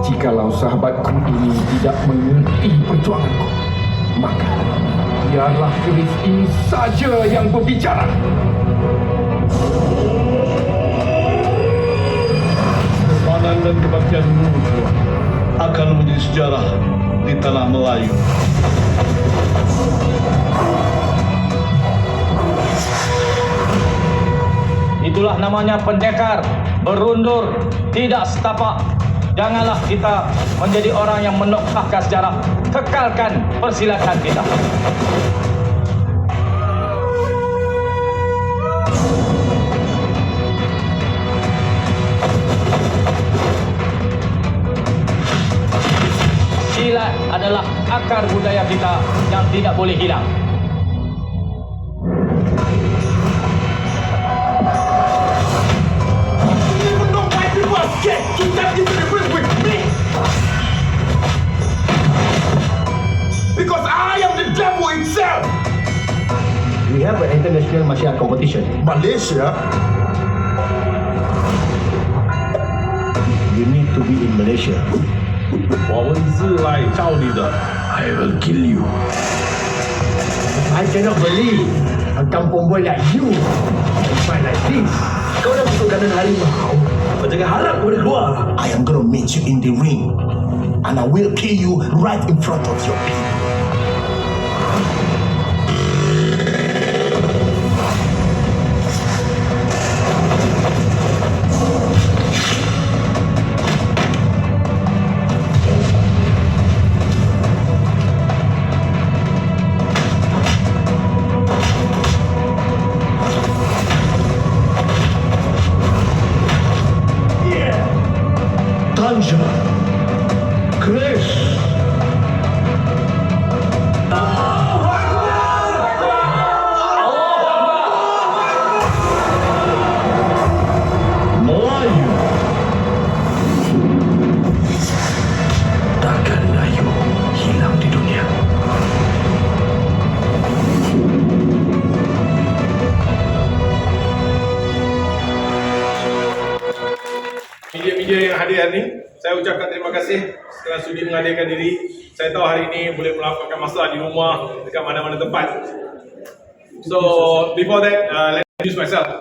Jikalau sahabatku ini tidak mengerti perjuanganku, maka biarlah keris ini saja yang berbicara. Kepanan dan kebaktianmu akan menjadi sejarah di tanah Melayu. Itulah namanya pendekar, berundur, tidak setapak. Janganlah kita menjadi orang yang menokhahkan sejarah. Kekalkan persilatan kita. Silat adalah akar budaya kita yang tidak boleh hilang. Because I am the devil itself. We have an international martial art competition. Malaysia? You need to be in Malaysia. 我们是来找你的。 I will kill you. I cannot believe a kampung boy like you can fight like this. Kau dah masuk kandang harimau. Kau jangan harap kau boleh keluar. I am gonna meet you in the ring. And I will kill you right in front of your people. Tanja, Chris. Melayu. Takkan Melayu hilang di dunia. Media-media yang hadir hari ini, saya ucapkan terima kasih kerana sudi menghadirkan diri. Saya tahu hari ini boleh melakukan masa di rumah, dekat mana-mana tempat. So, before that, let me introduce myself.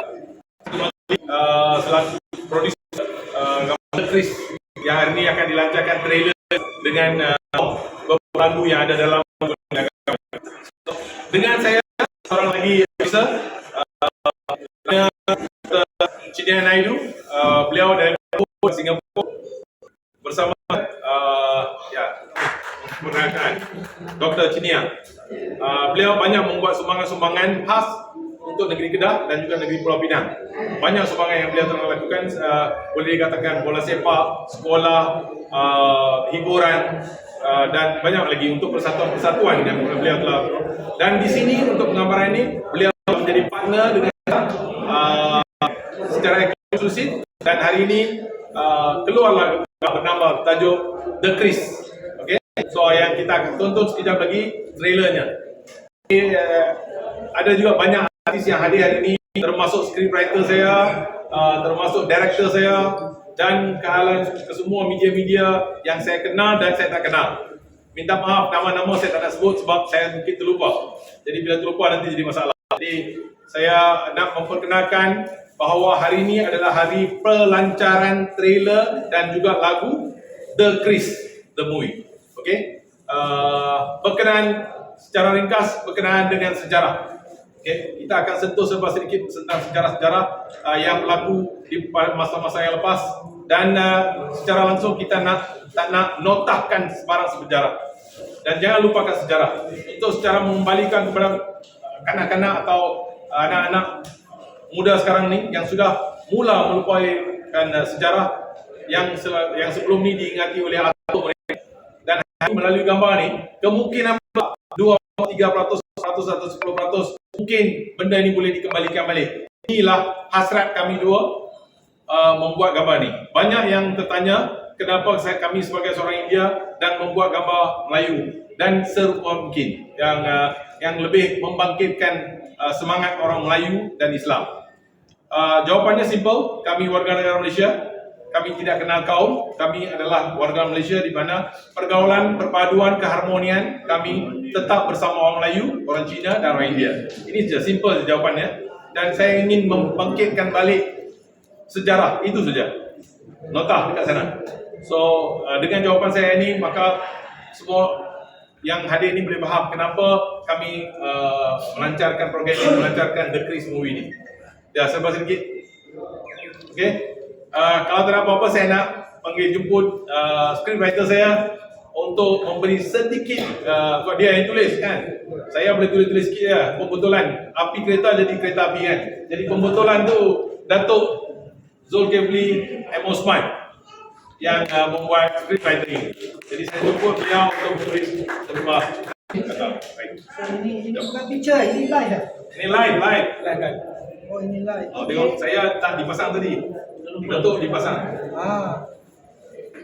Selaku producer gambar Chris yang hari ini akan dilancarkan trailer dengan beberapa lagu yang ada dalam dengan saya seorang lagi producer, Chinia Naidu, beliau dari Singapura bersama perkenalkan Dr. Chinia. Beliau banyak membuat sumbangan-sumbangan khas untuk negeri Kedah dan juga negeri Pulau Pinang. Banyak sumbangan yang beliau telah lakukan, boleh dikatakan bola sepak, sekolah, hiburan, dan banyak lagi untuk persatuan-persatuan yang beliau telah. Dan di sini untuk penggambaran ini beliau menjadi partner dengan secara eksklusif, dan hari ini keluarlah bernama tajuk The Chris. Okay? So yang kita akan tonton sekejap lagi trailernya. Ada juga banyak artis yang hadir hari ini, termasuk scriptwriter saya, termasuk director saya, dan kesemua media-media yang saya kenal dan saya tak kenal. Minta maaf, nama-nama saya tak nak sebut sebab saya mungkin terlupa. Jadi bila terlupa nanti jadi masalah. Jadi saya nak memperkenalkan bahawa hari ini adalah hari pelancaran trailer dan juga lagu The Chris, The Movie. Okay? Berkenaan secara ringkas, berkenaan dengan sejarah. Okay? Kita akan sentuh sedikit tentang sejarah-sejarah yang berlaku di masa-masa yang lepas, dan secara langsung kita tak nak notahkan sebarang sejarah. Dan jangan lupakan sejarah. Untuk secara mengembalikan kepada kanak-kanak atau anak-anak muda sekarang ni yang sudah mula melupakan sejarah yang sebelum ni diingati oleh atuk mereka, dan melalui gambar ni kemungkinan 2-3% atau 10% mungkin benda ini boleh dikembalikan balik. Inilah hasrat kami dua membuat gambar ni. Banyak yang tertanya kenapa kami sebagai seorang India dan membuat gambar Melayu dan serupa mungkin yang lebih membangkitkan semangat orang Melayu dan Islam. Jawapannya simple, kami warga negara Malaysia, kami tidak kenal kaum, kami adalah warga Malaysia di mana pergaulan, perpaduan, keharmonian kami tetap bersama orang Melayu, orang Cina dan orang India. Ini saja, simple jawapannya. Dan saya ingin membangkitkan balik sejarah, itu saja. Nota dekat sana. So, dengan jawapan saya ini, maka semua yang hadir ini boleh faham kenapa kami melancarkan program ini, melancarkan The Chris Movie ini. Ya, serba sedikit. Okey. Kalau tak ada apa-apa, saya nak panggil jemput scriptwriter saya untuk memberi sedikit, sebab dia yang tulis kan. Saya boleh tulis-tulis sikit je, pembetulan. Api kereta jadi kereta api kan. Jadi pembetulan tu Datuk Zulkifli M. Osman yang membuat scriptwriter ini. Jadi saya jemput beliau untuk menulis sebuah kata. Baik. Ini bukan picture, ini live dah. Ini live kan. Oh, ini live. Oh, tengok saya tak dipasang tadi. Datuk dipasang.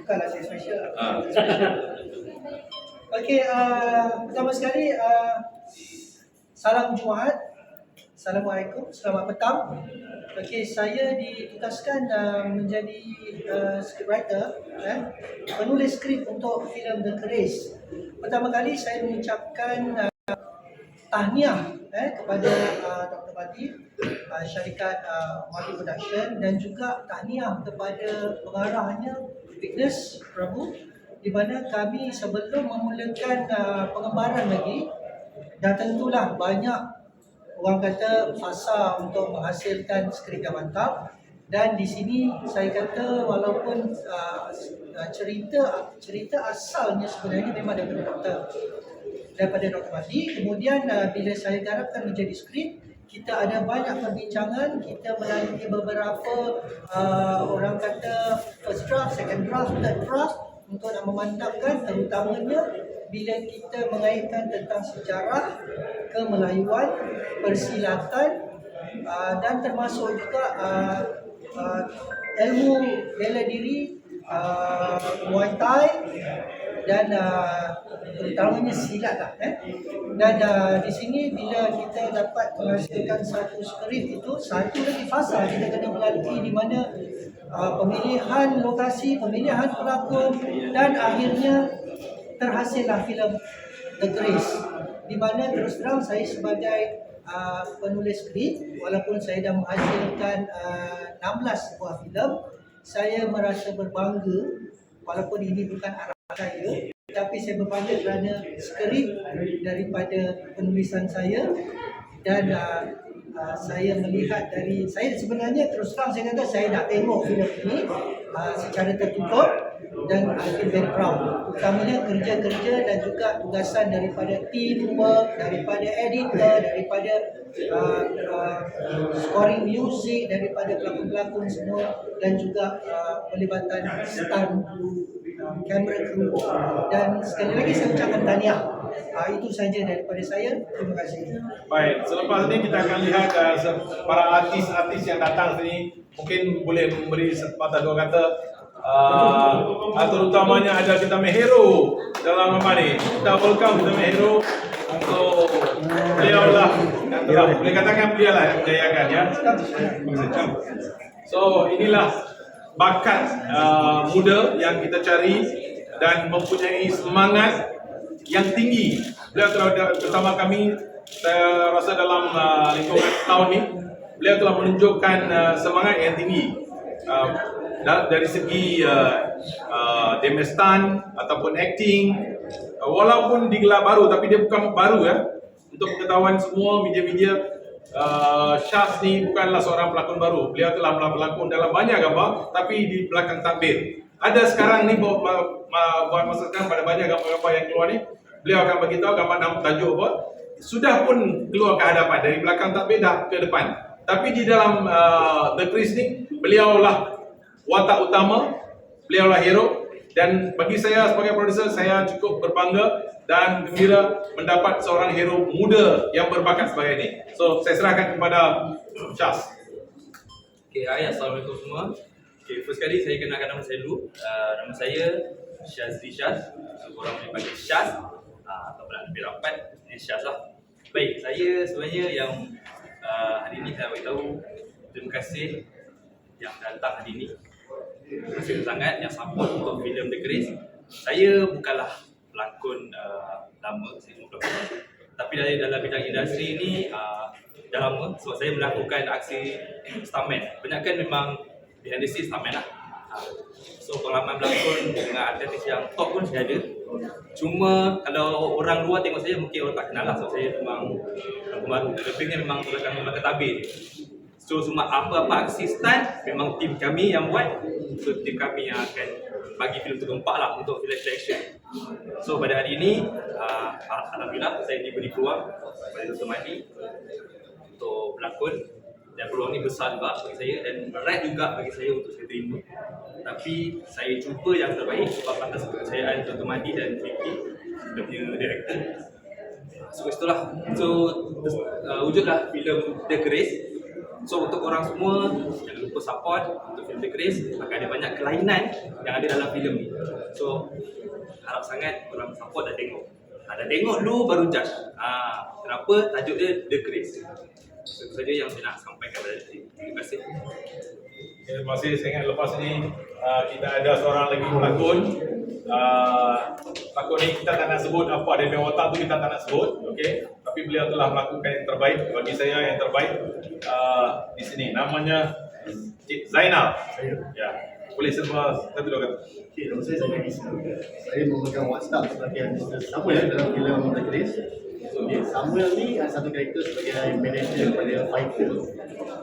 Bukanlah saya special. Ah. Okey, pertama sekali salam Jumaat. Assalamualaikum, selamat petang. Okey, saya ditugaskan menjadi scriptwriter, penulis skrip untuk filem The Chris. Pertama kali saya mengucapkan tahniah kepada Dr. Bati, syarikat Multi Production, dan juga tahniah kepada pengarahnya Vignes Prabu, di mana kami sebelum memulakan pengembaraan lagi, dah tentulah banyak orang kata fasa untuk menghasilkan skrip yang mantap. Dan di sini saya kata walaupun cerita asalnya sebenarnya memang daripada Dr. Bati, kemudian bila saya garapkan menjadi skrip, kita ada banyak perbincangan, kita melalui beberapa orang kata first draft, second draft, third draft untuk nak memantapkan, terutamanya bila kita mengaitkan tentang sejarah kemelayuan, persilatan, dan termasuk juga ilmu bela diri, Muay Thai, dan terutamanya silat lah. Dan di sini bila kita dapat menghasilkan satu skrip itu, satu lagi fasa kita kena melalui, di mana pemilihan lokasi, pemilihan pelakon, dan akhirnya terhasillah filem The Chris, di mana terus terang saya sebagai penulis skrip, walaupun saya dah menghasilkan 16 buah filem, saya merasa berbangga walaupun ini bukan arah saya, tapi saya berbangga kerana skrip daripada penulisan saya. Dan saya melihat dari, saya sebenarnya terus terang saya kata saya dah tengok filem ini secara tertutup, dan I feel very proud, utamanya kerja-kerja dan juga tugasan daripada teamwork, daripada editor, daripada scoring music, daripada pelakon-pelakon semua, dan juga pelibatan stunt, kamera kru. Dan sekali lagi saya ucapkan tahniah. Itu saja daripada saya. Terima kasih. Baik, selepas ini kita akan lihat para artis-artis yang datang sini mungkin boleh memberi sepatah dua kata. Terutamanya ada kita Hero dalam apa ni? Kita welcome kita Hero untuk beliau lah. Boleh katakan beliau lah yang menjayakan ya. So inilah bakat muda yang kita cari dan mempunyai semangat yang tinggi. Beliau telah bersama kami, saya rasa dalam lingkungan tahun ni, beliau telah menunjukkan semangat yang tinggi dari segi demestan ataupun acting, walaupun digelar baru, tapi dia bukan baru ya. Untuk pengetahuan semua media-media, Syaz ni bukanlah seorang pelakon baru. Beliau telah berlakon dalam banyak gambar, tapi di belakang takbir. Ada sekarang ni buat masa sekarang pada banyak gambar-gambar yang keluar ni, beliau akan beritahu gambar nama tajuk apa, sudah pun keluar ke hadapan, dari belakang takbir dah ke depan. Tapi di dalam The Chris ni, beliau lah watak utama, beliau lah hero. Dan bagi saya sebagai produser, saya cukup berbangga dan gembira mendapat seorang hero muda yang berbakat sebagai ini. So saya serahkan kepada Syaz. Okay, hai, Assalamualaikum semua. Okay, first kali saya kenalkan nama saya dulu. Nama saya Syazli Syaz. Korang boleh panggil Syaz, ataupun nak lebih rapat, Syaz lah. Baik, saya sebenarnya yang hari ini saya beritahu terima kasih yang datang hari ini. Terima kasih sangat yang support untuk filem The Grace. Saya bukanlah pelakon lama, saya cuma pelakon. Tapi dalam bidang industri ni dah lama sebab saya melakukan aksi stuntman. Kebanyakan memang behind the scenes stuntman lah. So pengalaman berlakon dengan artis yang top pun saya ada. Cuma kalau orang luar tengok saya mungkin orang tak kenal lah sebab saya memang baru. Lebihnya memang memang ketabir. So semua apa-apa aksi stunt memang tim kami yang buat. So tim kami yang akan bagi filem tu keempat lah untuk filem action. So pada hari ini alhamdulillah saya diberi peluang oleh Dr. Madi untuk berlakon. Dan peluang ni besar juga bagi saya dan berat juga bagi saya untuk saya terima. Tapi saya cuba yang terbaik sebab atas kepercayaan Dr. Madi dan Vicky, dia punya director. So itulah. So wujudlah filem The Grace. So untuk orang semua jangan lupa support untuk filem The Grace. Akan ada banyak kelainan yang ada dalam filem ni. So harap sangat orang support dan tengok. Dah tengok dulu baru judge. Kenapa tajuk dia The Grace. Itu saja yang saya nak sampaikan pada hari ini. Terima kasih. Terima kasih. Saya ingat lepas ni kita ada seorang lagi pelakon. Pelakon ni kita tak nak sebut apa dia punya watak tu, kita tak nak sebut, okey. Tapi beliau telah melakukan yang terbaik bagi saya, yang terbaik di sini. Namanya Cik Zainal. Ya. Boleh serba satu dua kata. Okey, nama saya Zainal Isa. Saya memegang watak sebagai Mr. Samuel dalam filem The Grace. Okay, Samuel ni satu karakter sebagai manager pada fighter.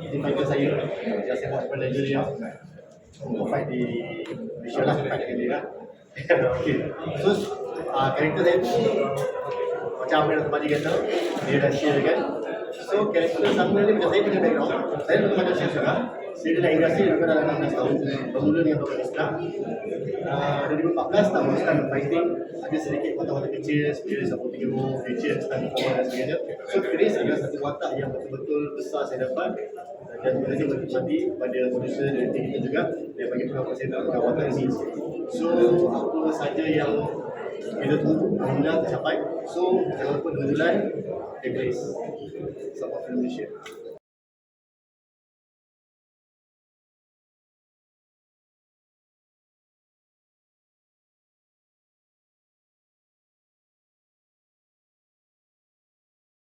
Ini fighter saya yang saya buat kepada Nigeria untuk fight di Malaysia lah, fight dengan dia. Okay, so karakter saya tu macam apa yang tadi kata, dia dah share kan. So karakter Samuel ni macam saya punya background, saya betul macam saya juga. Saya dalam industri juga dalam 16 tahun. Bermula dengan Afghanistan. 2014 tak masukkan fighting. Ada sedikit watak-watak kecil, seperti Sapu Tinggu, Future, Stand Forward dan sebagainya. So Grace adalah satu watak yang betul-betul besar saya dapat. Dan terima kasih berhati pada producer dan tim kita juga yang bagi peluang saya dalam watak ini. So apa saja yang kita tunggu, alhamdulillah tercapai. So jangan lupa 2 bulan The Grace. Support film Malaysia.